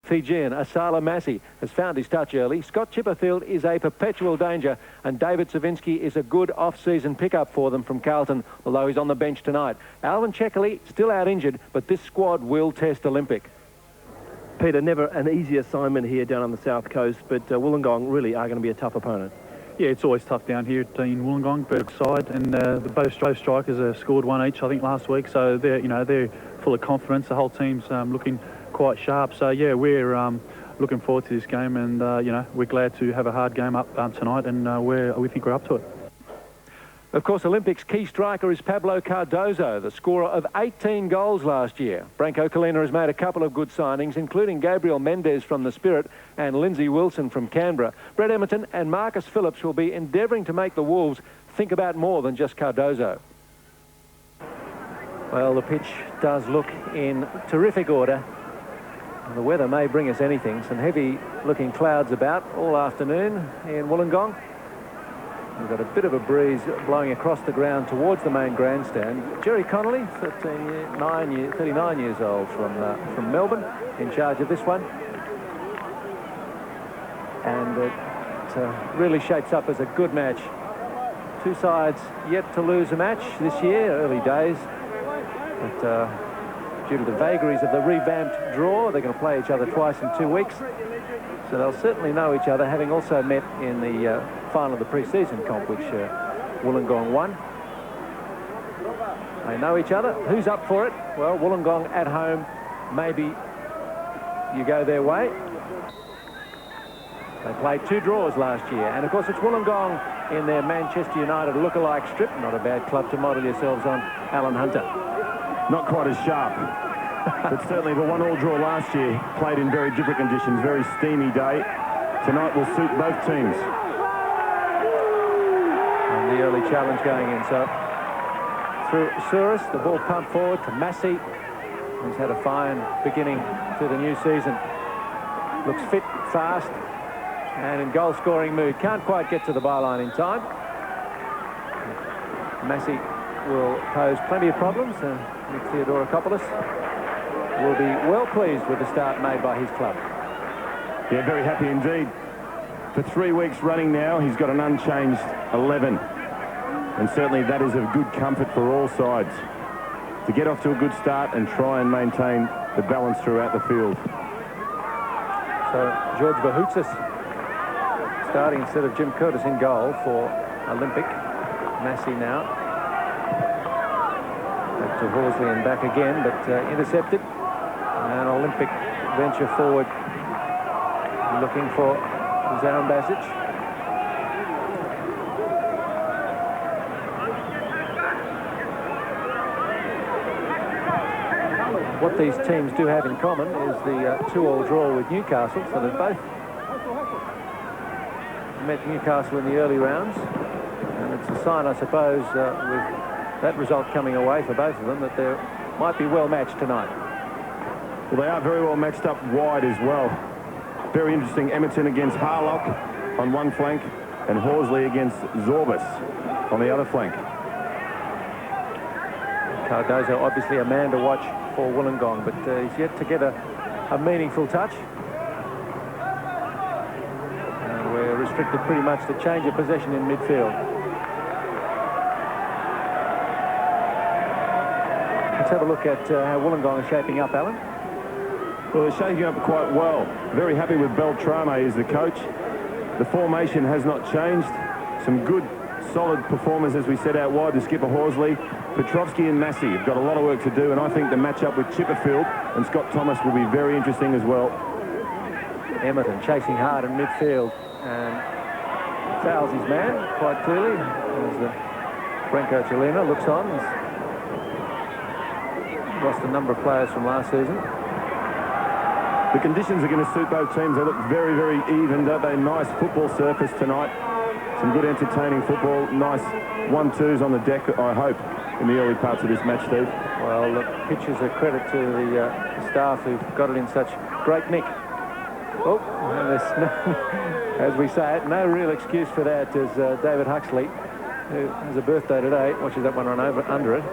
Fijian Asala Massi has found his touch early. Scott Chipperfield is a perpetual danger, and David Savinsky is a good off-season pickup for them from Carlton, although he's on the bench tonight. Alvin Checkerley still out injured, but this squad will test Olympic. Peter, never an easy assignment here down on the south coast, but Wollongong really are going to be a tough opponent. Yeah, it's always tough down here in Wollongong, Berg side, and the both strikers have scored one each, I think, last week. So they're full of confidence. The whole team's looking quite sharp. So yeah, we're looking forward to this game, and we're glad to have a hard game up tonight, and we think we're up to it. Of course, Olympics' key striker is Pablo Cardozo, the scorer of 18 goals last year. Branko Čulina has made a couple of good signings, including Gabriel Mendez from the Spirit and Lindsay Wilson from Canberra. Brett Emerton and Marcus Phillips will be endeavouring to make the Wolves think about more than just Cardozo. Well, the pitch does look in terrific order. The weather may bring us anything. Some heavy-looking clouds about all afternoon in Wollongong. We've got a bit of a breeze blowing across the ground towards the main grandstand. Gerry Connolly, 39 years old from Melbourne, in charge of this one. And it really shapes up as a good match. Two sides yet to lose a match this year, early days. But due to the vagaries of the revamped draw, they're going to play each other twice in 2 weeks. So they'll certainly know each other, having also met in the final of the pre-season comp, which Wollongong won. They know each other. Who's up for it? Well, Wollongong at home. Maybe you go their way. They played 2 draws last year. And, of course, it's Wollongong in their Manchester United look-alike strip. Not a bad club to model yourselves on, Alan Hunter. Not quite as sharp. But certainly the 1-1 draw last year played in very different conditions, very steamy day. Tonight will suit both teams. And the early challenge going in. So through Souris, the ball pumped forward to Massi, who's had a fine beginning to the new season. Looks fit, fast, and in goal-scoring mood. Can't quite get to the byline in time. Massi will pose plenty of problems. Nick Theodorakopoulos will be well pleased with the start made by his club. Yeah, very happy indeed. For 3 weeks running now, he's got an unchanged 11. And certainly that is of good comfort for all sides, to get off to a good start and try and maintain the balance throughout the field. So George Bouhoutsos starting instead of Jim Curtis in goal for Olympic. Massi now. Back to Horsley and back again, but intercepted. And Olympic venture forward, looking for Arambašić. What these teams do have in common is the 2-2 draw with Newcastle, so they've both met Newcastle in the early rounds, and it's a sign, I suppose, with that result coming away for both of them, that they might be well matched tonight. Well, they are very well matched up wide as well. Very interesting. Emerton against Harlock on one flank, and Horsley against Zorbas on the other flank. Cardozo, obviously a man to watch for Wollongong, but he's yet to get a meaningful touch. And we're restricted pretty much to change of possession in midfield. Let's have a look at how Wollongong is shaping up, Alan. Well, they're shaping up quite well. Very happy with Beltrame as the coach. The formation has not changed. Some good, solid performers, as we said, out wide to skipper Horsley. Petrovski and Massi have got a lot of work to do, and I think the match-up with Chipperfield and Scott Thomas will be very interesting as well. Emerton chasing hard in midfield and fouls his man quite clearly as Branko Čulina looks on. He's lost a number of players from last season. The conditions are going to suit both teams. They look very, very even, don't they? Nice football surface tonight. Some good entertaining football. Nice 1-2s on the deck, I hope, in the early parts of this match, Steve. Well, the pitch is a credit to the staff who've got it in such great nick. Oh, and there's no, as we say it, no real excuse for that, as David Huxley, who has a birthday today, watches that one run over under it.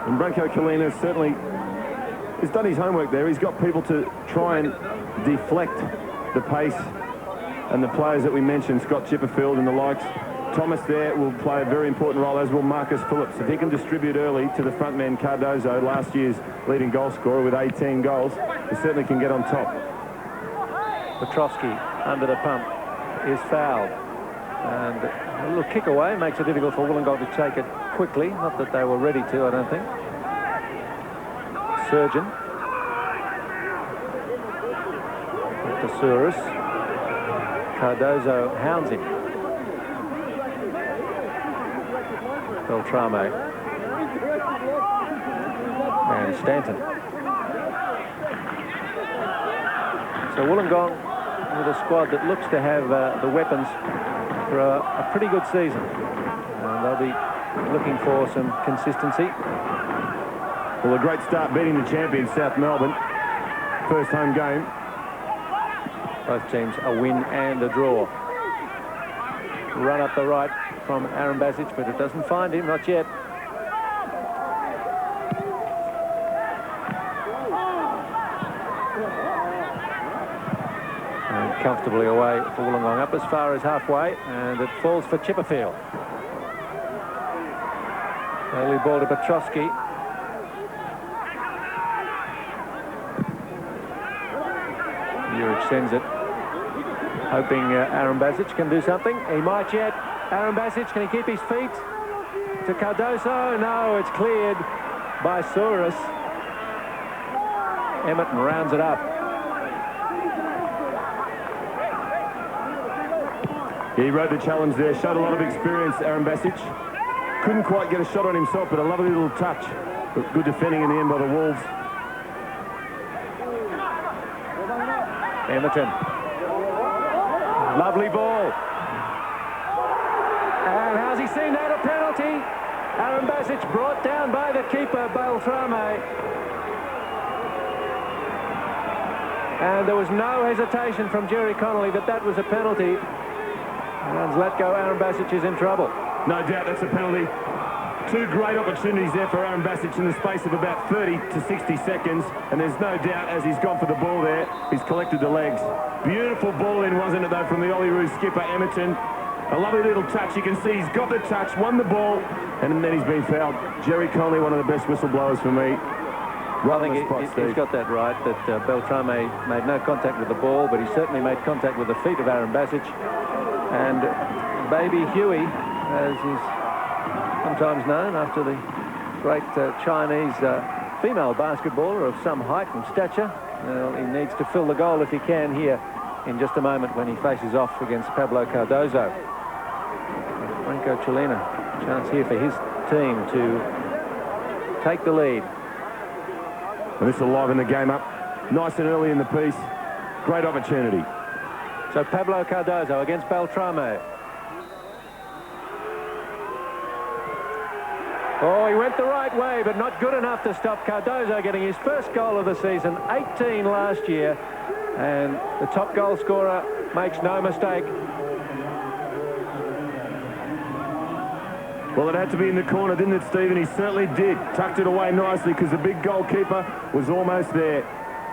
And Branko Čulina certainly he's done his homework there. He's got people to try and deflect the pace, and the players that we mentioned, Scott Chipperfield and the likes. Thomas there will play a very important role, as will Marcus Phillips. If he can distribute early to the front man Cardozo, last year's leading goal scorer with 18 goals, he certainly can get on top. Petrovski under the pump is fouled. And a little kick away makes it difficult for Wollongong to take it quickly. Not that they were ready to, I don't think. Surjan. To Souris. Cardozo hounds him. Beltrame. And Stanton. So Wollongong with a squad that looks to have the weapons for a pretty good season. And they'll be looking for some consistency. Well, a great start beating the champions, South Melbourne. First home game. Both teams a win and a draw. Run up the right from Arambašić, but it doesn't find him, not yet. And comfortably away for Wollongong, up as far as halfway, and it falls for Chipperfield. Early ball to Petrovski. Juric sends it, hoping Arambašić can do something. He might yet. Arambašić, can he keep his feet? To Cardozo. No, it's cleared by Souris. Emerton rounds it up. He rode the challenge there, showed a lot of experience, Arambašić. Couldn't quite get a shot on himself, but a lovely little touch. But good defending in the end by the Wolves. Emerton. Lovely ball. And how's he seen that? A penalty. Arambašić brought down by the keeper, Beltrame. And there was no hesitation from Gerry Connolly that was a penalty. And Zlatko Arambašić is in trouble. No doubt that's a penalty. Two great opportunities there for Arambašić in the space of about 30 to 60 seconds. And there's no doubt, as he's gone for the ball there, he's collected the legs. Beautiful ball in, wasn't it, though, from the Olyroos skipper, Emerton. A lovely little touch. You can see he's got the touch, won the ball, and then he's been fouled. Gerry Connolly, one of the best whistleblowers for me. I think he's got that right, that Beltrame made no contact with the ball, but he certainly made contact with the feet of Arambašić. And Baby Huey, as is sometimes known after the great Chinese female basketballer of some height and stature. He needs to fill the goal if he can here in just a moment when he faces off against Pablo Cardozo. Branko Čulina, chance here for his team to take the lead. And this will liven the game up nice and early in the piece. Great opportunity. So Pablo Cardozo against Beltrame. Oh, he went the right way, but not good enough to stop Cardozo getting his first goal of the season, 18 last year. And the top goal scorer makes no mistake. Well, it had to be in the corner, didn't it, Stephen? He certainly did. Tucked it away nicely because the big goalkeeper was almost there.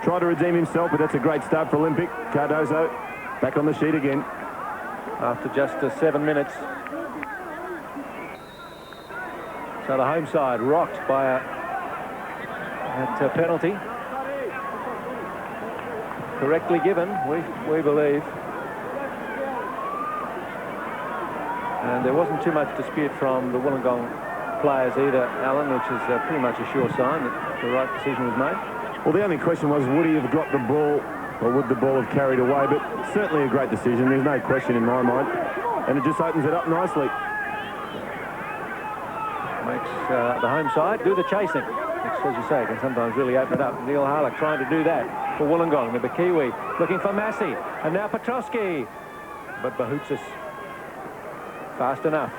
Tried to redeem himself, but that's a great start for Olympic. Cardozo back on the sheet again. After just 7 minutes. So the home side rocked by a penalty. Correctly given, we believe. And there wasn't too much dispute from the Wollongong players either, Alan, which is pretty much a sure sign that the right decision was made. Well, the only question was, would he have got the ball, or would the ball have carried away? But certainly a great decision, there's no question in my mind. And it just opens it up nicely. Makes the home side do the chasing, which, as you say, can sometimes really open it up. Neil Harlock trying to do that for Wollongong with the Kiwi, looking for Massey, and now Petrovski. But Bouhoutsos fast enough.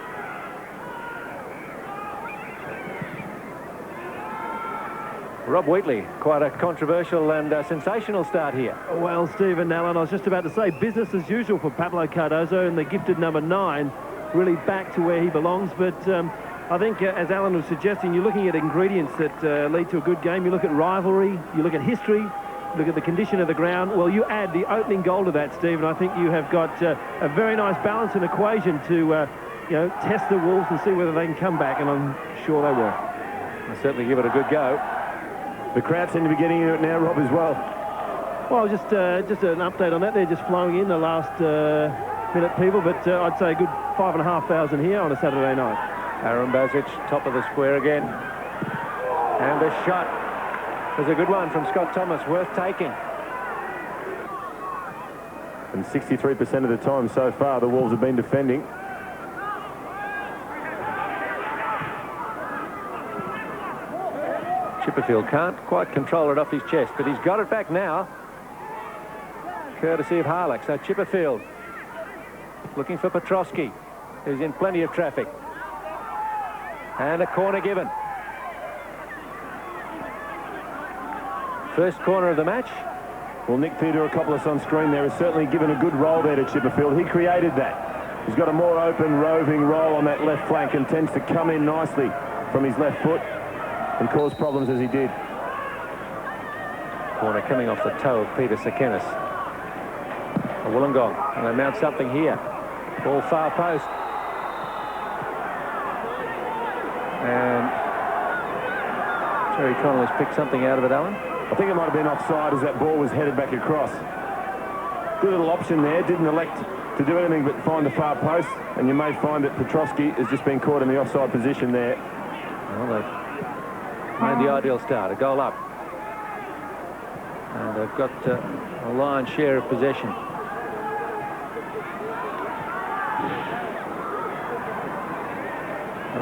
Rob Wheatley, quite a controversial and sensational start here. Well, Stephen, Allen, I was just about to say business as usual for Pablo Cardozo, and the gifted number 9 really back to where he belongs. But I think, as Alan was suggesting, you're looking at ingredients that lead to a good game. You look at rivalry, you look at history, you look at the condition of the ground. Well, you add the opening goal to that, Steve, and I think you have got a very nice balance and equation to, test the Wolves and see whether they can come back, and I'm sure they will. I'll certainly give it a good go. The crowd seem to be getting into it now, Rob, as well. Well, just an update on that. They're just flowing in the last minute, people, but I'd say a good 5,500 here on a Saturday night. Arambašić, top of the square again. And the shot was a good one from Scott Thomas, worth taking. And 63% of the time so far, the Wolves have been defending. Chipperfield can't quite control it off his chest, but he's got it back now. Courtesy of Harlock. So Chipperfield looking for Petrosky, who's in plenty of traffic. And a corner given. First corner of the match. Well, Nick Theodorakopoulos on screen there has certainly given a good roll there to Chipperfield. He created that. He's got a more open, roving roll on that left flank and tends to come in nicely from his left foot and cause problems as he did. Corner coming off the toe of Peter Tsekenis. Wollongong, and they mount something here. Ball far post. And Gerry Connolly's picked something out of it, Alan. I think it might have been offside as that ball was headed back across. Good little option there. Didn't elect to do anything but find the far post. And you may find that Petrosky has just been caught in the offside position there. Well, they've made the ideal start. A goal up. And they've got a lion's share of possession.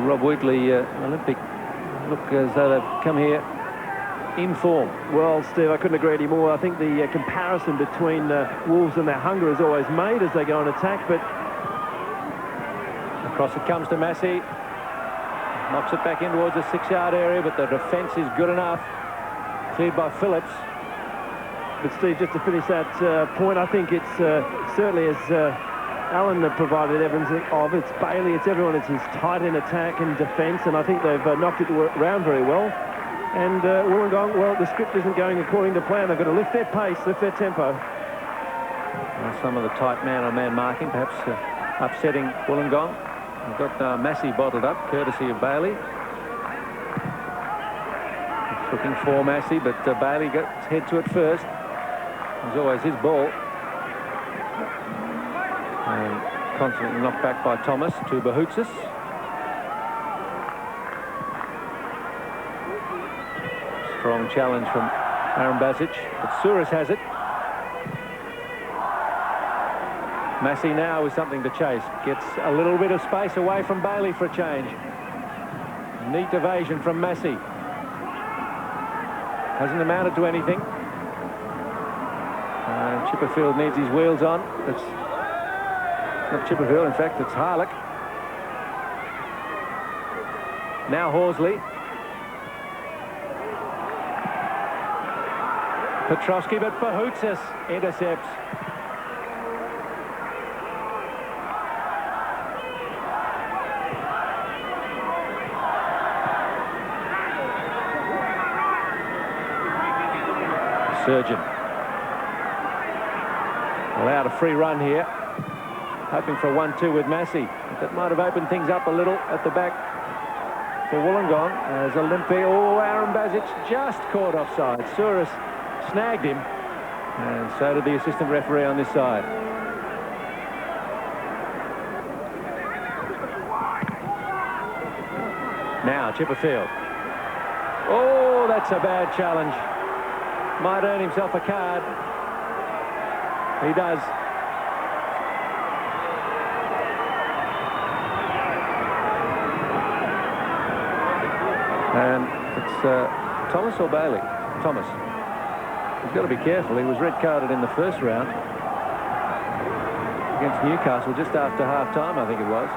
Rob Wheatley, Olympic, look as though they've come here in form. Well, Steve, I couldn't agree anymore. I think the comparison between Wolves and their hunger is always made as they go on attack, but across it comes to Massey. Knocks it back in towards the 6-yard area, but the defence is good enough. Cleared by Phillips. But Steve, just to finish that point, I think it's certainly as Alan provided evidence of, it's Baillie, it's everyone. It's his tight end attack and defence, and I think they've knocked it around very well. And Wollongong, well, the script isn't going according to plan. They've got to lift their pace, lift their tempo. Well, some of the tight man-on-man marking, perhaps upsetting Wollongong. They've got Massey bottled up, courtesy of Baillie. It's looking for Massey, but Baillie gets head to it first. It's always his ball. And constantly knocked back by Thomas to Bouhoutsos. Strong challenge from Arambašić, but Souris has it. Massey now with something to chase. Gets a little bit of space away from Baillie for a change. Neat evasion from Massey. Hasn't amounted to anything. And Chipperfield needs his wheels on. It's not Chipperfield, in fact, it's Harlock. Now Horsley. Petrosky, but Bouhoutsos intercepts. Surjan. Allowed a free run here. Hoping for a 1-2 with Massey. That might have opened things up a little at the back for Wollongong as Olympia. Oh, Arambašić just caught offside. Souris snagged him, and so did the assistant referee on this side. Now Chipperfield. Oh, that's a bad challenge. Might earn himself a card. He does. And it's Thomas or Baillie? Thomas. He's got to be careful. He was red-carded in the first round against Newcastle just after half-time, I think it was.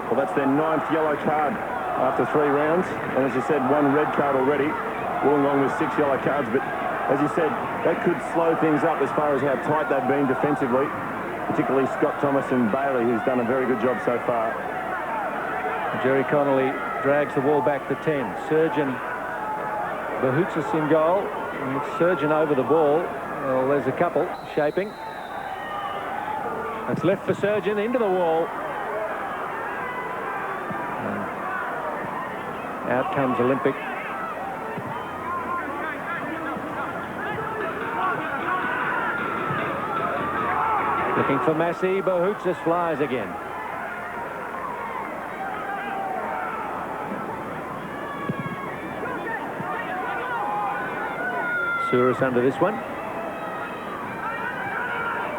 Well, that's their 9th yellow card after 3 rounds. And as you said, 1 red card already. Wollongong with 6 yellow cards. But as you said, that could slow things up as far as how tight they've been defensively, particularly Scott Thomas and Baillie, who's done a very good job so far. Gerry Connolly drags the ball back to 10. Surjan, Bouhoutsos in goal. And it's Surjan over the ball. Well, there's a couple shaping. It's left for Surjan into the wall. And out comes Olympic. Looking for Massey. Bouhoutsos flies again. Souris under this one.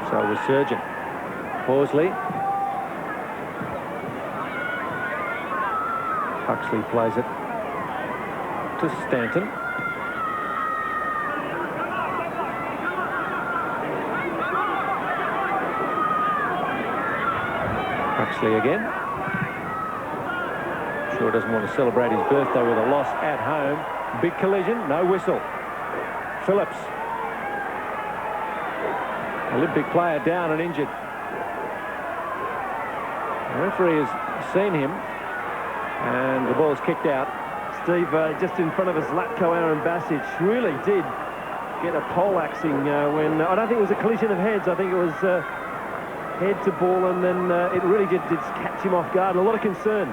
So was Surjan. Horsley. Huxley plays it to Stanton. Huxley again. Sure doesn't want to celebrate his birthday with a loss at home. Big collision, no whistle. Phillips. Olympic player down and injured. The referee has seen him and the ball's kicked out. Steve, just in front of us, Zlatko Arambašić really did get a poleaxing when I don't think it was a collision of heads. I think it was head to ball, and then it really did catch him off guard. A lot of concern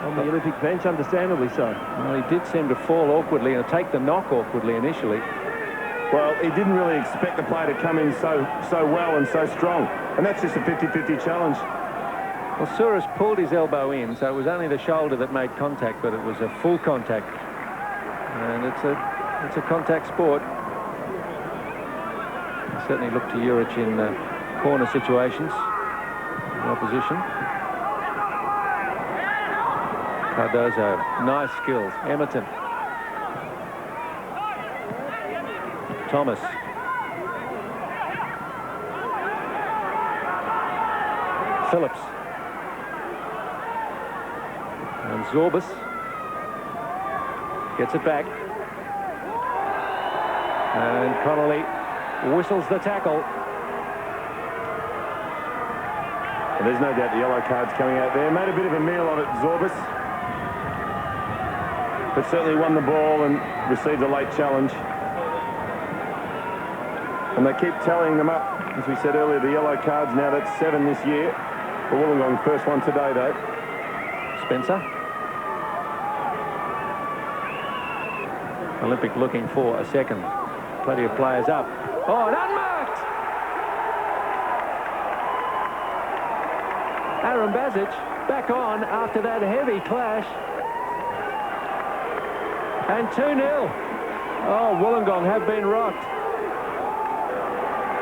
on the Olympic bench, understandably so. Well, he did seem to fall awkwardly and take the knock awkwardly initially. Well, he didn't really expect the play to come in so well and so strong. And that's just a 50-50 challenge. Well, Souris pulled his elbow in, so it was only the shoulder that made contact, but it was a full contact. And it's a contact sport. Certainly look to Juric in corner situations in opposition. Cardozo, nice skills. Emerton. Thomas. Phillips. And Zorbas gets it back. And Connolly whistles the tackle. And there's no doubt the yellow card's coming out there. Made a bit of a meal of it, Zorbas. But certainly won the ball and received a late challenge. And they keep tallying them up. As we said earlier, the yellow cards now, that's 7 this year. For Wollongong, first one today, though. Spencer. Olympic looking for a second. Plenty of players up. Oh, and unmarked! Arambašić back on after that heavy clash. And 2-0. Oh, Wollongong have been rocked.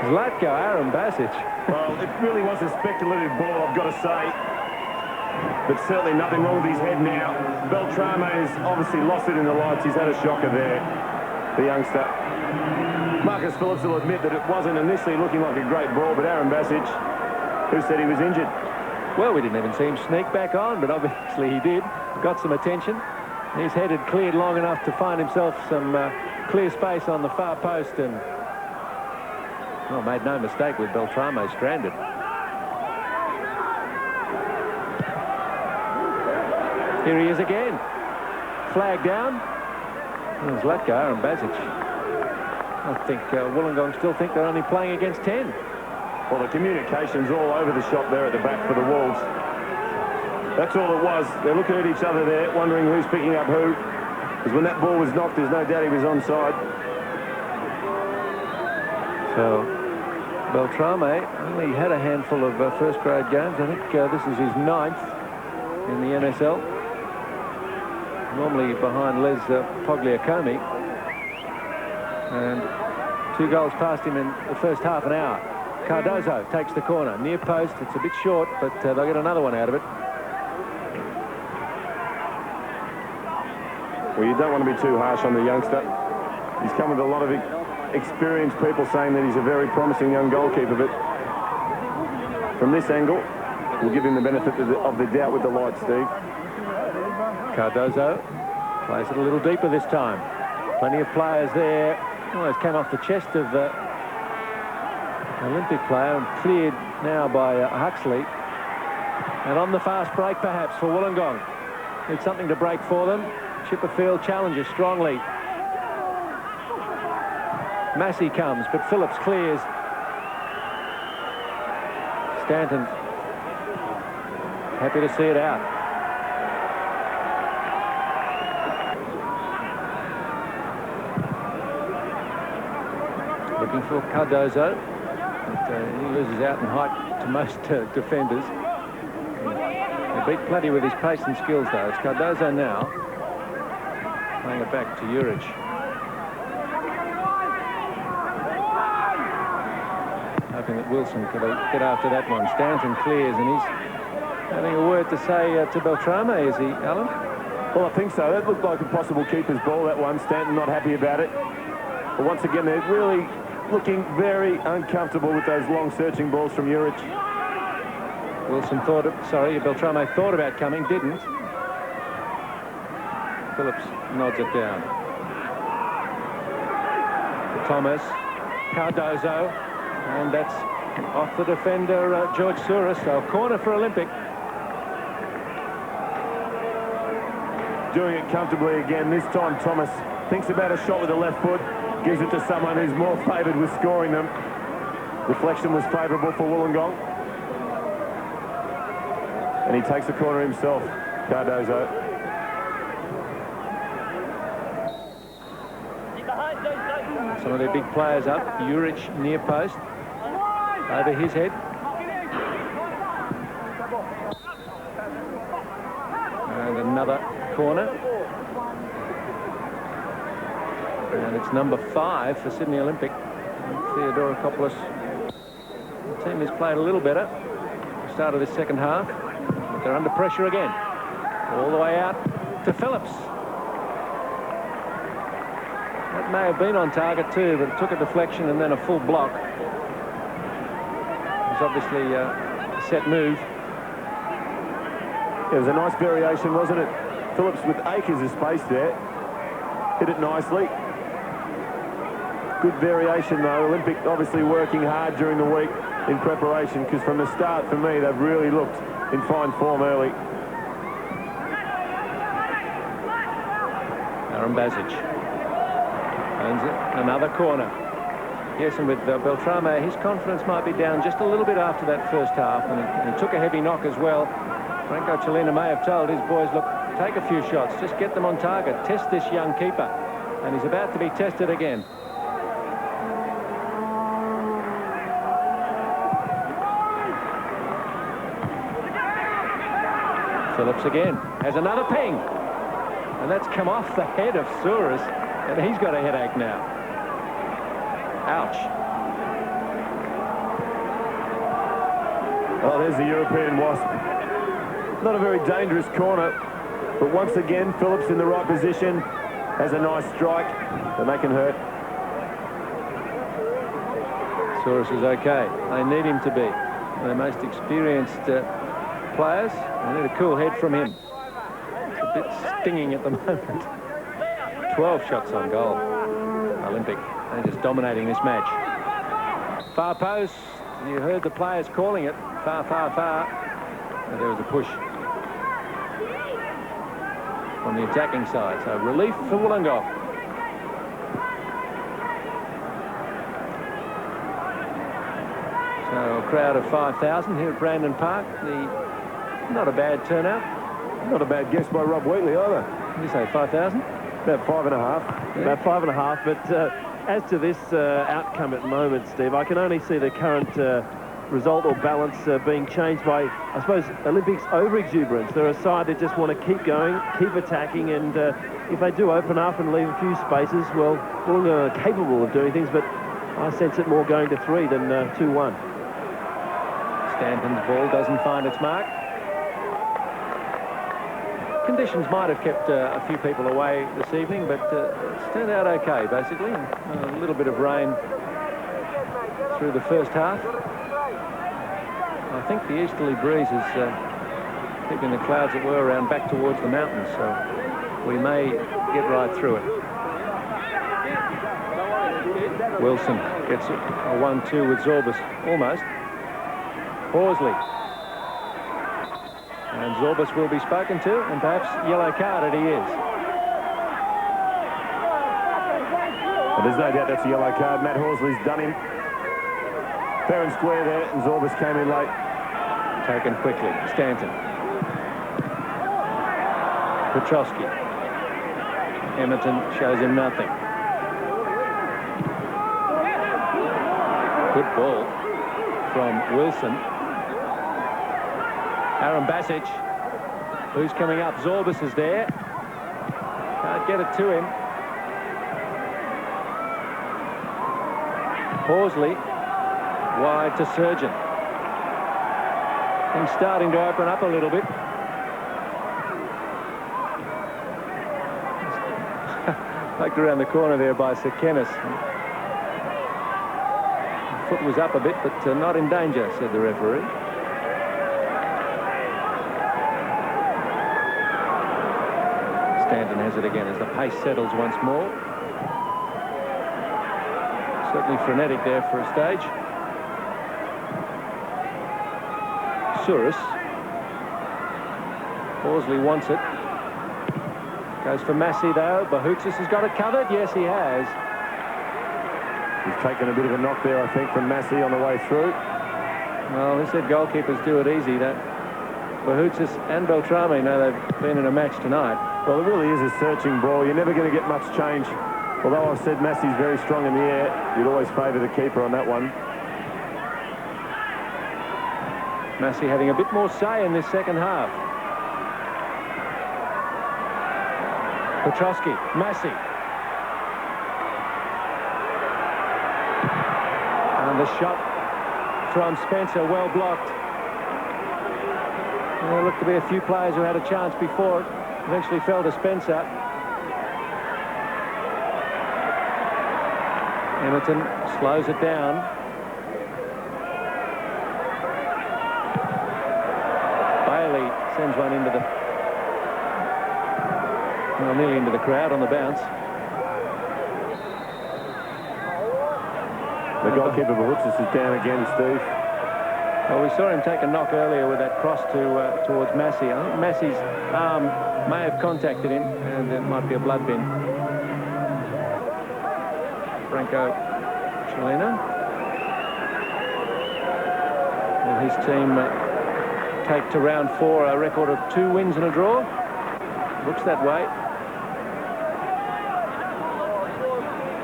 Zlatko Arambašić. Well, it really was a speculative ball, I've got to say. But certainly nothing wrong with his head now. Beltrame has obviously lost it in the lights. He's had a shocker there, the youngster. Marcus Phillips will admit that it wasn't initially looking like a great ball, but Arambašić, who said he was injured? Well, we didn't even see him sneak back on, but obviously he did. Got some attention. His head had cleared long enough to find himself some clear space on the far post, and well, made no mistake with Beltrame stranded. Here he is again. Flag down. And Zlatko Arambašić. I think Wollongong still think they're only playing against 10. Well, the communication's all over the shop there at the back for the Wolves. That's all it was. They're looking at each other there, wondering who's picking up who. Because when that ball was knocked, there's no doubt he was onside. So Beltrame only had a handful of first-grade games. I think this is his 9th in the NSL. Normally behind Les Pogliacomi. And 2 goals past him in the first half an hour. Cardozo takes the corner. Near post. It's a bit short, but they'll get another one out of it. Well, you don't want to be too harsh on the youngster. He's come with a lot of experienced people saying that he's a very promising young goalkeeper, but from this angle, we'll give him the benefit of the doubt with the light, Steve. Cardozo plays it a little deeper this time. Plenty of players there. Almost came off the chest of the Olympic player and cleared now by Huxley. And on the fast break, perhaps, for Wollongong. It's something to break for them. Chipperfield challenges strongly. Massey comes, but Phillips clears. Stanton happy to see it out. Looking for Cardozo. But, he loses out in height to most defenders. He beat plenty with his pace and skills, though. It's Cardozo now. Playing it back to Juric. Hoping that Wilson could get after that one. Stanton clears, and he's having a word to say to Beltrame, is he, Alan? Well, I think so. That looked like a possible keeper's ball, that one. Stanton not happy about it. But once again, they're really looking very uncomfortable with those long searching balls from Juric. Wilson thought it, sorry, Beltrame thought about coming, didn't. Phillips nods it down. Thomas, Cardozo, and that's off the defender, George Souris. So corner for Olympic. Doing it comfortably again. This time Thomas thinks about a shot with the left foot, gives it to someone who's more favoured with scoring them. Deflection was favourable for Wollongong. And he takes the corner himself, Cardozo. Some of their big players up. Juric near post. Over his head. And another corner. And it's number 5 for Sydney Olympic. Theodorakopoulos. The team has played a little better. Start of this second half. But they're under pressure again. All the way out to Phillips. That may have been on target too, but it took a deflection and then a full block. It was obviously a set move. It was a nice variation, wasn't it? Phillips with acres of space there. Hit it nicely. Good variation though. Olympic obviously working hard during the week in preparation, because from the start, for me, they've really looked in fine form early. Arambašić. Another corner. Yes, and with Beltrame, his confidence might be down just a little bit after that first half, and he took a heavy knock as well. Branko Čulina may have told his boys, look, take a few shots, just get them on target, test this young keeper. And he's about to be tested again. Phillips again has another ping, and that's come off the head of Souris, and he's got a headache now. Ouch. Oh, there's the European Wasp. Not a very dangerous corner, but once again, Phillips in the right position, has a nice strike, and they can hurt. Souris is okay. They need him to be. Their most experienced players. They need a cool head from him. It's a bit stinging at the moment. 12 shots on goal. Olympic. They're just dominating this match. Far post. You heard the players calling it. Far, far, far. And there was a push from the attacking side. So relief for Wollongong. So a crowd of 5,000 here at Brandon Park. Not a bad turnout. Not a bad guess by Rob Wheatley either. Did you say 5,000? About 5.5. Yeah. About 5.5, but as to this outcome at the moment, Steve, I can only see the current result or balance being changed by, I suppose, Olympics over-exuberance. They're a side that just want to keep going, keep attacking, and if they do open up and leave a few spaces, well, Wollongong are capable of doing things, but I sense it more going to 3 than 2-1. Stanton's ball doesn't find its mark. Conditions might have kept a few people away this evening, but it's turned out okay, basically. A little bit of rain through the first half. I think the easterly breeze is keeping the clouds that were around back towards the mountains, so we may get right through it. Wilson gets a 1-2 with Zorbas, almost. Horsley. And Zorbas will be spoken to, and perhaps yellow carded he is. Well, there's no doubt that's a yellow card. Matt Horsley's done him fair and square there, and Zorbas came in late. Taken quickly. Stanton. Petrosky. Emerton shows him nothing. Good ball from Wilson. Arambašić, who's coming up. Zorbas is there. Can't get it to him. Horsley wide to Surjan. Things starting to open up a little bit. Poked around the corner there by Tsekenis. Foot was up a bit, but not in danger, said the referee. Stanton has it again as the pace settles once more. Certainly frenetic there for a stage. Souris. Horsley wants it. Goes for Massey though. Bouhoutsos has got it covered. Yes, he has. He's taken a bit of a knock there, I think, from Massey on the way through. Well, they said goalkeepers do it easy. That Bouhoutsos and Beltrame know they've been in a match tonight. Well, it really is a searching ball. You're never going to get much change. Although I've said Massey's very strong in the air, you'd always favour the keeper on that one. Massey having a bit more say in this second half. Petrosky, Massey. And the shot from Spencer, well blocked. There looked to be a few players who had a chance before it. Eventually fell to Spencer. Emerton slows it down. Baillie sends one into the... well, nearly into the crowd on the bounce. The goalkeeper Bouhoutsos is down again, Steve. Well, we saw him take a knock earlier with that cross towards Massey. I think Massey's arm may have contacted him, and there might be a blood bin. Branko, Chulina. Will his team take to round 4 a record of 2 wins and a draw? Looks that way.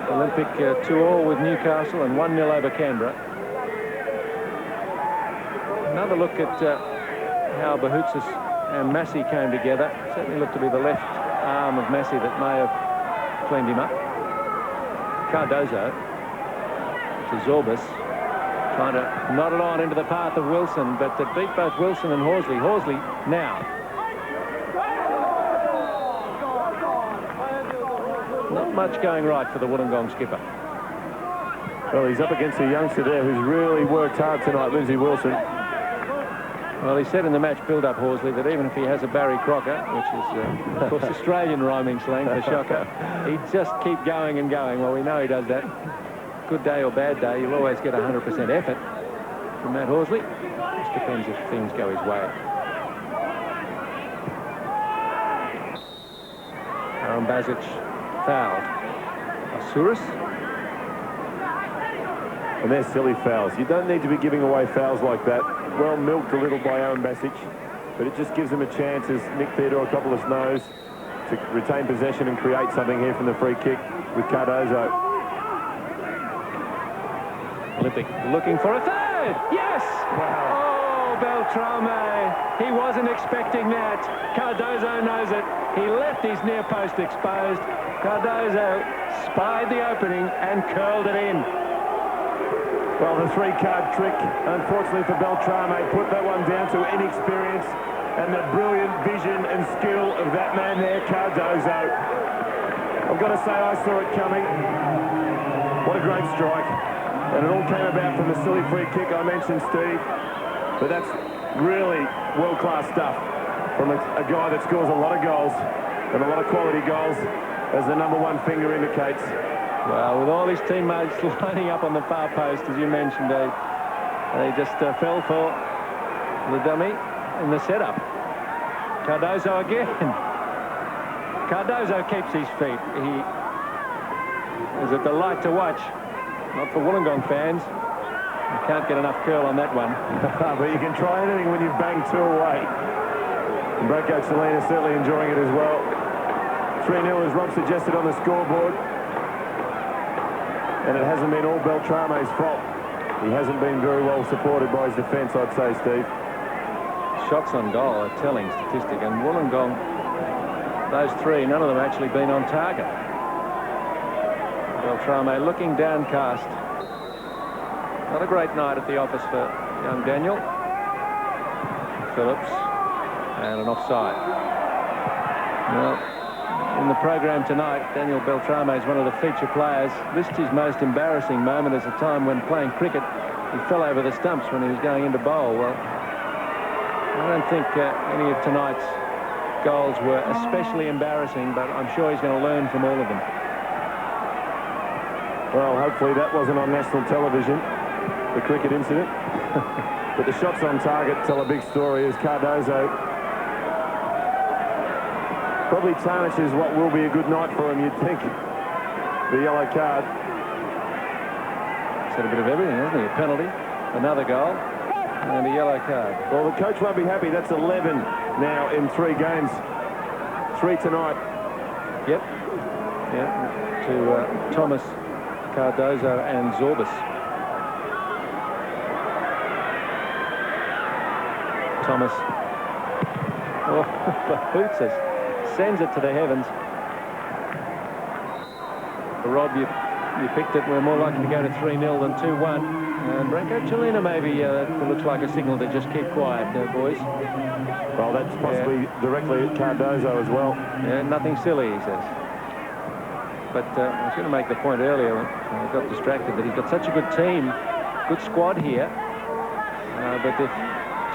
Olympic 2-all with Newcastle and 1-0 over Canberra. Another look at how Bouhoutsos and Massey came together. Certainly looked to be the left arm of Massey that may have cleaned him up. Cardozo to Zorbas, trying to nod it on into the path of Wilson, but it beat both Wilson and Horsley. Horsley now. Not much going right for the Wollongong skipper. Well, he's up against a youngster there who's really worked hard tonight, Lindsay Wilson. Well, he said in the match build-up, Horsley, that even if he has a Barry Crocker, which is, of course, Australian rhyming slang for shocker, he'd just keep going and going. Well, we know he does that. Good day or bad day, you'll always get 100% effort from Matt Horsley. Just depends if things go his way. Arambašić fouled. Souris. And they're silly fouls. You don't need to be giving away fouls like that. Well milked a little by Arambašić, but it just gives them a chance, as Nick Theodorakopoulos knows, to retain possession and create something here from the free kick with Cardozo. Olympic looking for a third. Yes! Wow. Oh, Beltrame. He wasn't expecting that. Cardozo knows it. He left his near post exposed. Cardozo spied the opening and curled it in. Well, the 3-card trick, unfortunately for Beltrame, put that one down to inexperience and the brilliant vision and skill of that man there, Cardozo. I've got to say, I saw it coming. What a great strike. And it all came about from the silly free kick I mentioned, Steve. But that's really world-class stuff from a guy that scores a lot of goals and a lot of quality goals, as the #1 finger indicates. Well, with all his teammates lining up on the far post, as you mentioned, they just fell for the dummy in the setup. Cardozo again. Cardozo keeps his feet. He is a delight to watch. Not for Wollongong fans. You can't get enough curl on that one. But you can try anything when you've banged 2 away. And Branko Čulina certainly enjoying it as well. 3-0 as Rob suggested on the scoreboard. And it hasn't been all Beltrame's fault. He hasn't been very well supported by his defence, I'd say, Steve. Shots on goal, a telling statistic. And Wollongong, those 3, none of them actually been on target. Beltrame looking downcast. Not a great night at the office for young Daniel. Phillips, and an offside. Well, in the program tonight, Daniel Beltrame is one of the feature players. Lists his most embarrassing moment as a time when playing cricket. He fell over the stumps when he was going into bowl. Well, I don't think any of tonight's goals were especially embarrassing, but I'm sure he's going to learn from all of them. Well, hopefully that wasn't on national television, the cricket incident. But the shots on target tell a big story as Cardozo probably tarnishes what will be a good night for him, you'd think. The yellow card. He's had a bit of everything, hasn't he? A penalty, another goal, and a yellow card. Well, the coach won't be happy. That's 11 now in 3 games. 3 tonight. Yep. Yeah. To Thomas, Cardozo and Zorbas. Thomas. Oh, Bouhoutsos sends it to the heavens. Rob, you picked it. We're more likely to go to 3-0 than 2-1. And Branko Čulina maybe looks like a signal to just keep quiet, boys. Well, that's possibly directly at Cardozo as well. Yeah, nothing silly, he says. But I was going to make the point earlier when I got distracted that he's got such a good team, good squad here. But if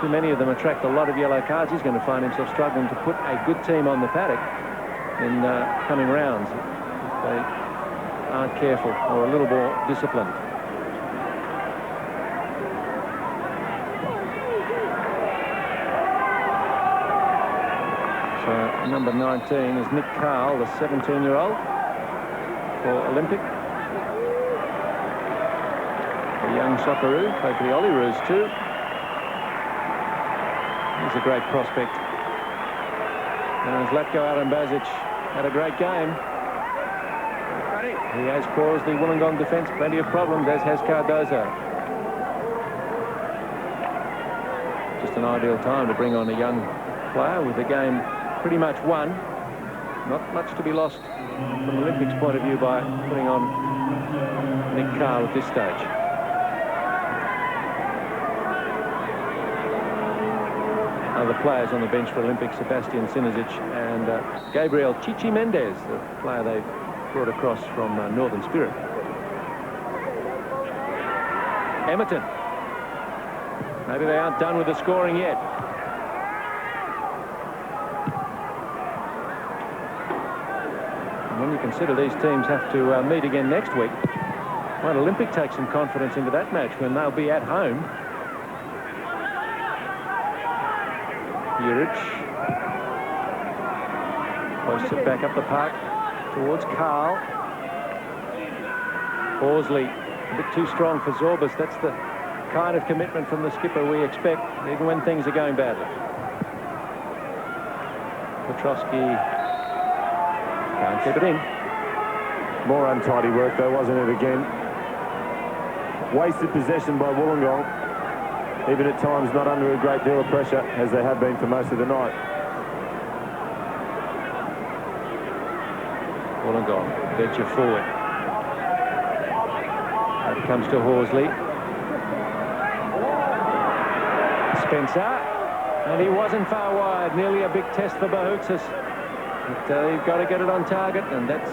too many of them attract a lot of yellow cards, he's going to find himself struggling to put a good team on the paddock in coming rounds if they aren't careful or a little more disciplined. So number 19 is Nick Carle, the 17-year-old for Olympic. A young Socceroo, played for the Olyroos too. He's a great prospect. And Zlatko Arambašić had a great game. He has caused the Wollongong defence plenty of problems, as has Cardozo. Just an ideal time to bring on a young player with the game pretty much won. Not much to be lost from Olympics' point of view by putting on Nick Carle at this stage. Other players on the bench for Olympics, Sebastian Sinisic and Gabriel Mendez, the player they brought across from Northern Spirit. Emerton. Maybe they aren't done with the scoring yet. And when you consider these teams have to meet again next week, might Olympic take some confidence into that match when they'll be at home. Juric posts it back up the park towards Carle. Horsley a bit too strong for Zorbas. That's the kind of commitment from the skipper we expect, even when things are going badly. Petrovsky can't keep it in. More untidy work though, wasn't it, again? Wasted possession by Wollongong. Even at times not under a great deal of pressure, as they have been for most of the night. Wollongong, venture forward. That comes to Horsley. Spencer, and he wasn't far wide. Nearly a big test for Bouhoutsos. But you've got to get it on target, and that's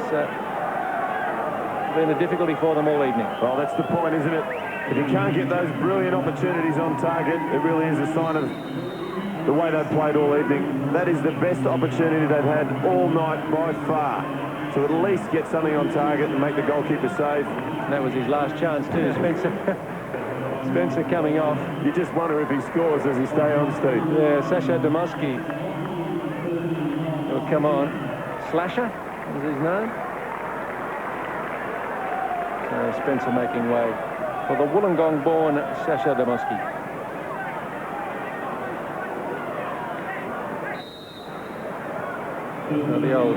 been a difficulty for them all evening. Well, that's the point, isn't it? If you can't get those brilliant opportunities on target, it really is a sign of the way they've played all evening. That is the best opportunity they've had all night by far, to at least get something on target and make the goalkeeper save. And that was his last chance too, Spencer. Spencer coming off. You just wonder if he scores, does he stay on, Steve? Yeah, Sasha Domowski come on. Slasher is his name. So Spencer making way for the Wollongong-born Sasha Demoski. The old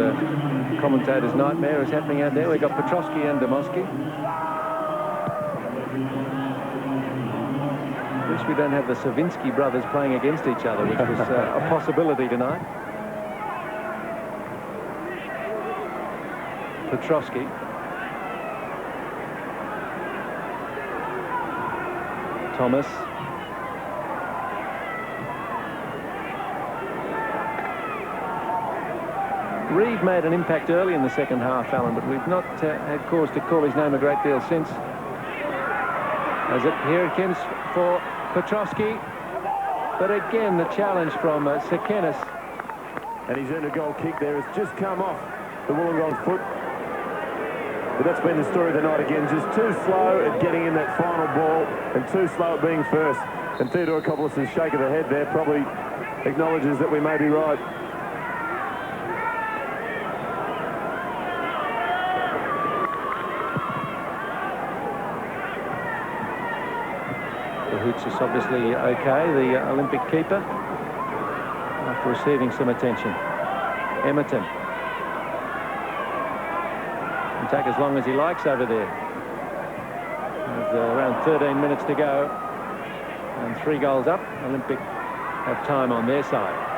commentator's nightmare is happening out there. We've got Petrosky and Demoski. Wish we don't have the Savinsky brothers playing against each other, which was a possibility tonight. Petrosky. Thomas. Reid made an impact early in the second half, Alan, but we've not had cause to call his name a great deal since. Here it comes for Petrosky. But again, the challenge from Tsekenis. And he's earned a goal kick there. Has just come off the Wollongong foot. But that's been the story of the night again. Just too slow at getting in that final ball and too slow at being first. And Theodore Kopolis's shake of the head there probably acknowledges that we may be right. Bouhoutsos obviously okay, the Olympic keeper, after receiving some attention. Emerton. Can take as long as he likes over there. With around 13 minutes to go and 3 goals up. Olympic have time on their side.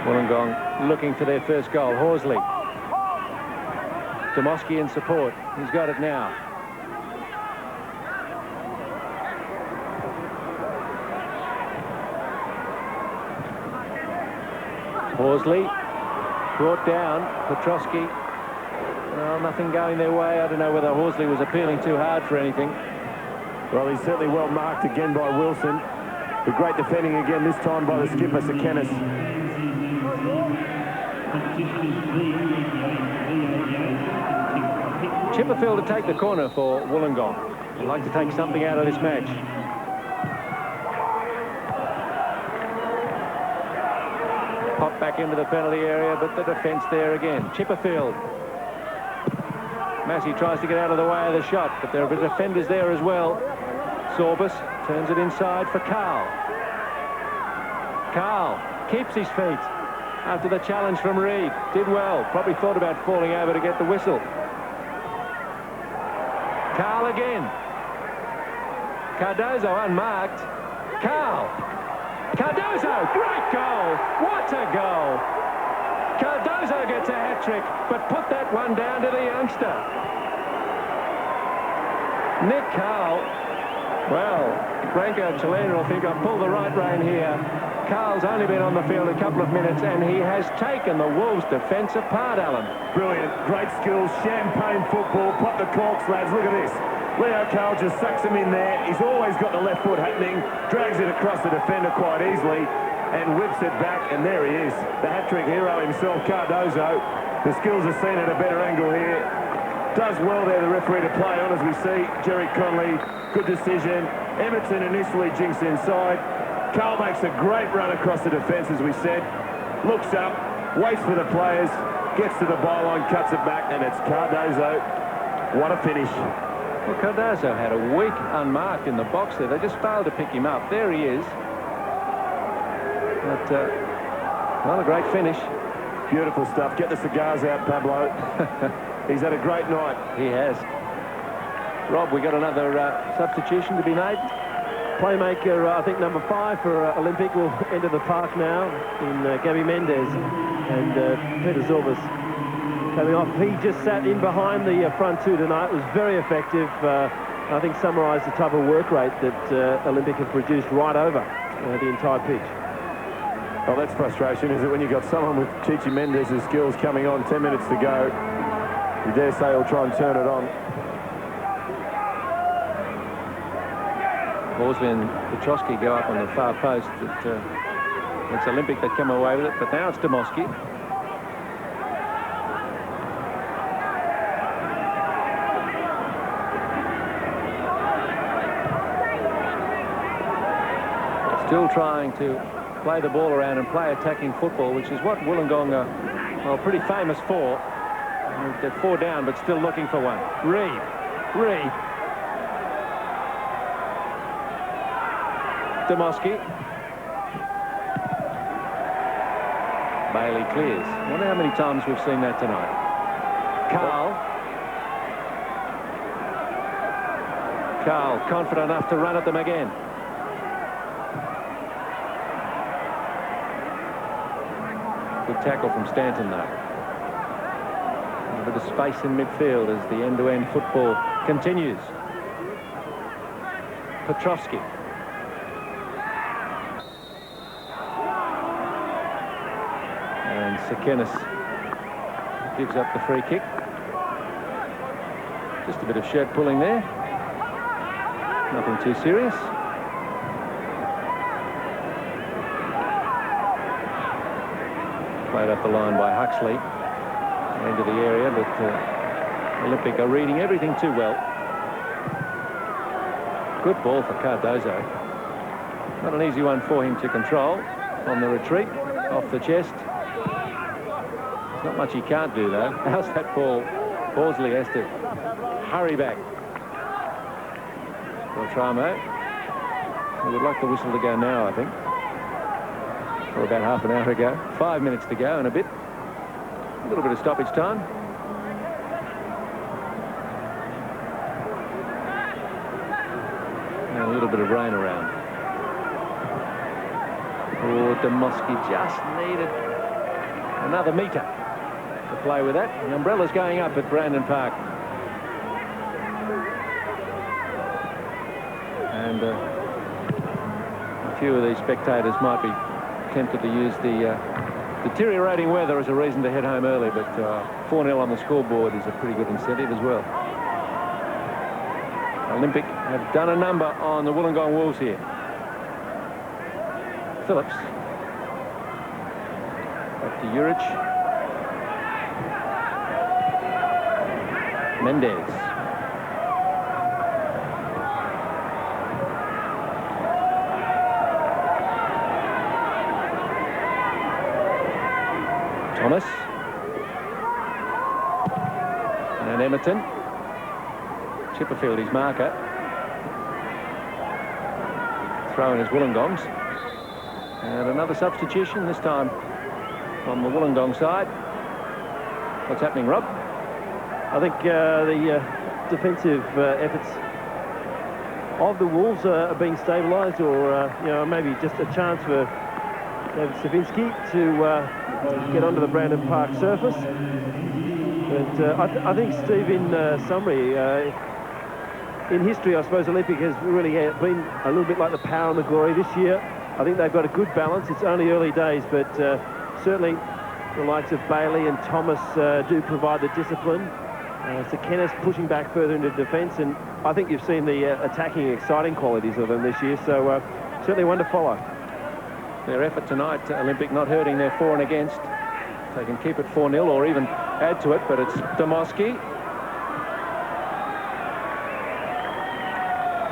Wollongong looking for their first goal. Horsley. Demoski in support. He's got it now. Horsley brought down. Petrosky. Well, nothing going their way. I don't know whether Horsley was appealing too hard for anything. Well, he's certainly well marked again by Wilson. The great defending again, this time by the skipper, Tsekenis. Chipperfield to take the corner for Wollongong. They'd like to take something out of this match. Pop back into the penalty area, but the defence there again. Chipperfield. Massey tries to get out of the way of the shot, but there are defenders there as well. Zorbas turns it inside for Carle. Carle keeps his feet after the challenge from Reid. Did well. Probably thought about falling over to get the whistle. Carle again. Cardozo unmarked. Carle. Cardozo, great goal. What a goal. Cardozo gets a hat-trick, but put that one down to the youngster. Nick Carle. Well, Branko and Čulina will think I've pulled the right rein here. Carle's only been on the field a couple of minutes and he has taken the Wolves' defence apart, Alan. Brilliant, great skills, champagne football, pop the corks, lads, look at this. Leo Carle just sucks him in there. He's always got the left foot happening, drags it across the defender quite easily and whips it back, and there he is. The hat-trick hero himself, Cardozo. The skills are seen at a better angle here. Does well there, the referee, to play on, as we see. Gerry Connolly, good decision. Emerton initially jinks inside. Carle makes a great run across the defence, as we said. Looks up, waits for the players, gets to the byline, cuts it back, and it's Cardozo. What a finish. Well, Cardozo had a week unmarked in the box there. They just failed to pick him up. There he is. But, well, a great finish. Beautiful stuff. Get the cigars out, Pablo. He's had a great night. He has. Rob, we got another substitution to be made. Playmaker, I think number 5 for Olympic will enter the park now in Gabriel Mendez, and Peter Zorbas coming off. He just sat in behind the front two tonight, was very effective. I think summarised the type of work rate that Olympic have produced right over the entire pitch. Well, that's frustration, is it, when you've got someone with Chichi Mendez's skills coming on, 10 minutes to go. You dare say he'll try and turn it on. Horsley and Petrosky go up on the far post. It's Olympic that come away with it, but now it's Demoski. Still trying to play the ball around and play attacking football, which is what Wollongong are, well, pretty famous for. They're 4 down, but still looking for one. Reed. Demoski. Baillie clears. I wonder how many times we've seen that tonight. Carle confident enough to run at them again. Good tackle from Stanton, though. A bit of space in midfield as the end-to-end football continues. Petrovski. And Tsekenis gives up the free kick. Just a bit of shirt pulling there. Nothing too serious. Played up the line by Huxley into the area, but Olympic are reading everything too well. Good ball for Cardozo. Not an easy one for him to control on the retreat, off the chest. There's not much he can't do, though. How's that ball? Horsley has to hurry back. Beltrame. We would like the whistle to go now, I think. Or about half an hour ago. 5 minutes to go and a bit. A little bit of stoppage time. And a little bit of rain around. Oh, Demoski just needed another metre to play with that. The umbrella's going up at Brandon Park. And a few of these spectators might be tempted to use the deteriorating weather as a reason to head home early, but 4-0 on the scoreboard is a pretty good incentive as well. Olympic have done a number on the Wollongong Wolves here. Phillips. Ante Juric. Mendez. Thomas. And Emerton. Chipperfield, his marker. Throw in his Wollongongs. And another substitution, this time on the Wollongong side. What's happening, Rob? I think the defensive efforts of the Wolves are being stabilised, or maybe just a chance for David Savinsky to get onto the Brandon Park surface. But I think, Steve, in summary, in history, I suppose Olympic has really been a little bit like the power and the glory this year. I think they've got a good balance. It's only early days, but certainly the likes of Baillie and Thomas do provide the discipline. Tsekenis pushing back further into defence, and I think you've seen the attacking, exciting qualities of them this year, so certainly one to follow. Their effort tonight, Olympic not hurting their for and against. They can keep it 4-0 or even add to it, but it's Demoski.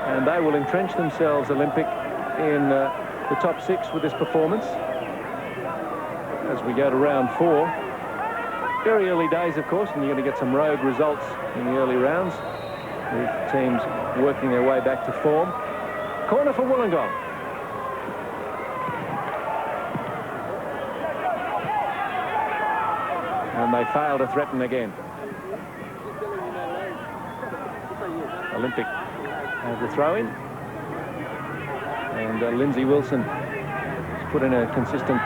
And they will entrench themselves, Olympic, in the top 6 with this performance as we go to round 4. Very early days, of course, and you're going to get some rogue results in the early rounds with teams working their way back to form. Corner for Wollongong. And they fail to threaten again. Olympic have the throw-in. And Lindsay Wilson has put in a consistent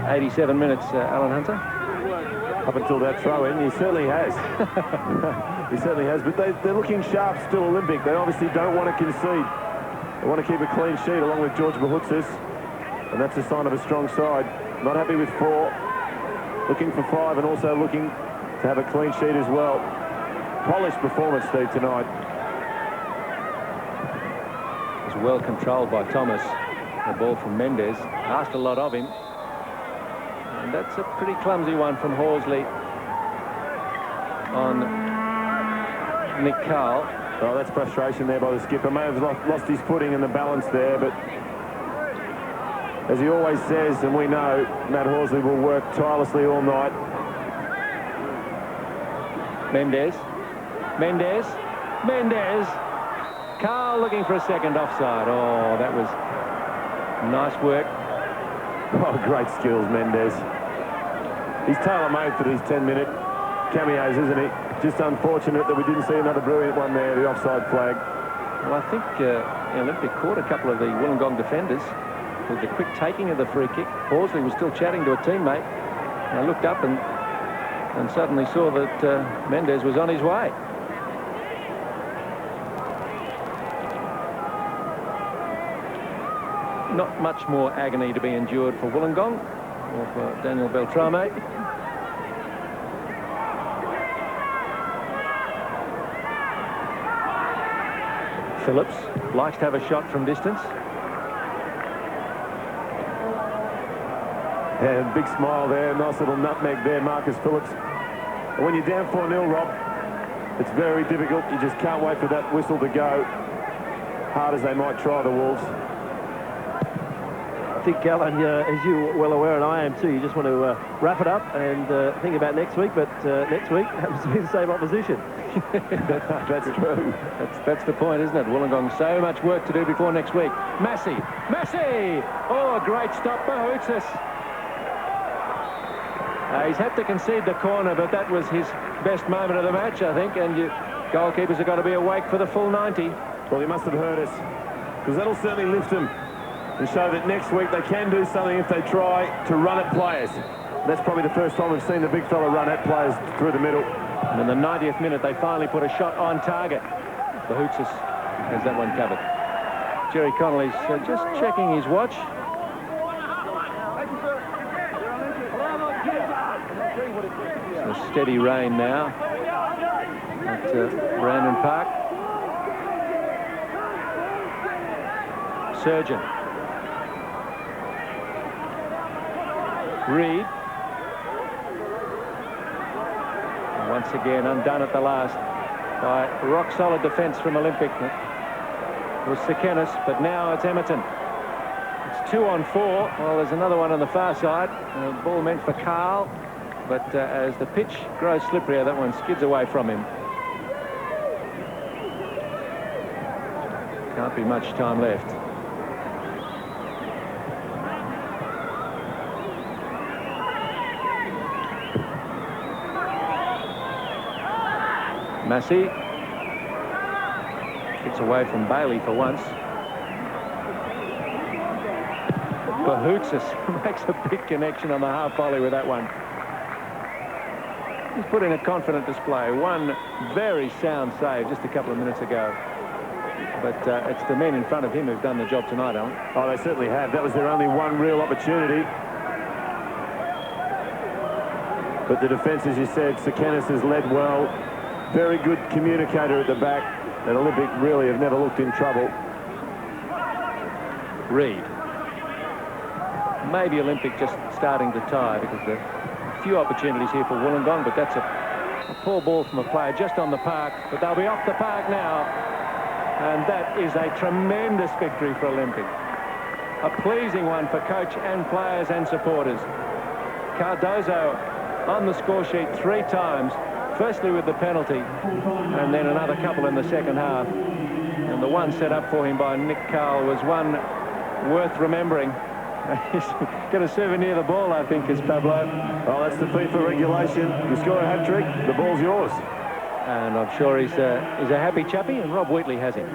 87 minutes, Alan Hunter. Up until that throw-in, he certainly has. He certainly has, but they're looking sharp still, Olympic. They obviously don't want to concede. They want to keep a clean sheet along with George Bouhoutsos, and that's a sign of a strong side. Not happy with 4, looking for 5, and also looking to have a clean sheet as well. Polished performance, Steve, tonight. It was well controlled by Thomas. The ball from Mendez. Asked a lot of him. And that's a pretty clumsy one from Horsley on Nick Carle. Oh, that's frustration there by the skipper. May have lost his footing and the balance there, but As he always says, and we know, Matt Horsley will work tirelessly all night. Mendez. Carle looking for a second offside. Oh, that was nice work. Oh, great skills, Mendez. He's tailor-made for these 10-minute cameos, isn't he? Just unfortunate that we didn't see another brilliant one there, the offside flag. Well, I think the Olympic caught a couple of the Wollongong defenders with the quick taking of the free kick. Horsley was still chatting to a teammate. And I looked up and suddenly saw that Mendez was on his way. Not much more agony to be endured for Wollongong or for Daniel Beltrame. Phillips likes to have a shot from distance. And big smile there, nice little nutmeg there, Marcus Phillips. And when you're down 4-0, Rob, it's very difficult. You just can't wait for that whistle to go, hard as they might try, the Wolves. I think, Alan, as you're well aware, and I am too, you just want to wrap it up and think about next week, but next week happens to be the same opposition. That's true. That's the point, isn't it? Wollongong, so much work to do before next week. Massey! Oh, a great stop, Bouhoutsos. He's had to concede the corner, but that was his best moment of the match, I think, and goalkeepers have got to be awake for the full 90. Well, he must have heard us, because that'll certainly lift them and show that next week they can do something if they try to run at players. That's probably the first time we've seen the big fella run at players through the middle. And in the 90th minute, they finally put a shot on target. Bouhoutsos has that one covered. Gerry Connolly's just checking his watch. It's a steady rain now at Brandon Park. Surjan. Reed. And once again undone at the last by rock-solid defence from Olympic. It was Tsekenis, but now it's Emerton. It's 2 on 4. Well, there's another one on the far side. Ball meant for Carle, but as the pitch grows slipperier, that one skids away from him. Can't be much time left. Massey gets away from Baillie for once. Bouhoutsos makes a big connection on the half volley with that one. He's put in a confident display. One very sound save just a couple of minutes ago. But it's the men in front of him who've done the job tonight, Alan. Oh, they certainly have. That was their only one real opportunity. But the defence, as you said, Tsekenis has led well. Very good communicator at the back. And Olympic really have never looked in trouble. Reed. Maybe Olympic just starting to tire because there are a few opportunities here for Wollongong, but that's a poor ball from a player just on the park. But they'll be off the park now. And that is a tremendous victory for Olympic. A pleasing one for coach and players and supporters. Cardozo on the score sheet 3 times. Firstly with the penalty, and then another couple in the second half. And the one set up for him by Nick Carle was one worth remembering. He's going to souvenir the ball, I think, is Pablo. Oh, that's the FIFA regulation. You score a hat-trick, the ball's yours. And I'm sure he's a happy chappy, and Rob Wheatley has him.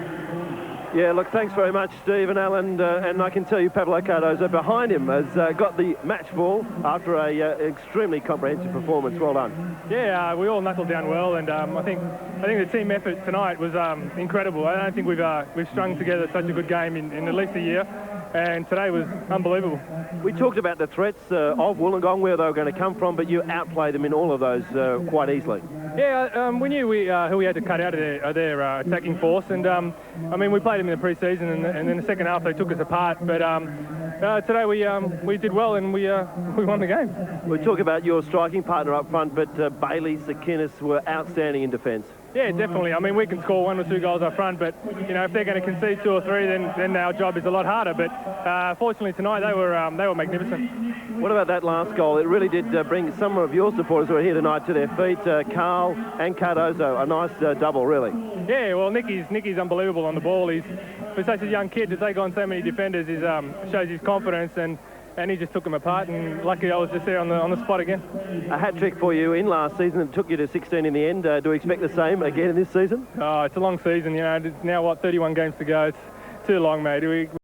Yeah, look, thanks very much, Steve and Alan. And I can tell you Pablo Cardozo behind him has got the match ball after a extremely comprehensive performance. Well done. Yeah, we all knuckled down well, and I think the team effort tonight was incredible. I don't think we've strung together such a good game in at least a year, and today was unbelievable. We talked about the threats of Wollongong, where they were going to come from, but you outplayed them in all of those quite easily. Yeah, we knew who we had to cut out of their attacking force, and I mean, we played them in the pre-season, and in the second half they took us apart. But today we did well, and we won the game. We talk about your striking partner up front, but Baillie, Tsekenis were outstanding in defence. Yeah, definitely. I mean, we can score 1 or 2 goals up front, but, you know, if they're going to concede 2 or 3, then our job is a lot harder. But fortunately tonight, they were magnificent. What about that last goal? It really did bring some of your supporters who are here tonight to their feet. Carle and Cardozo, a nice double, really. Yeah, well, Nicky's unbelievable on the ball. He's, for such a young kid, to take on so many defenders shows his confidence, and he just took them apart, and lucky I was just there on the spot again. A hat-trick for you in last season. It took you to 16 in the end. Do we expect the same again in this season? Oh, it's a long season, you know. It's now, 31 games to go. It's too long, mate.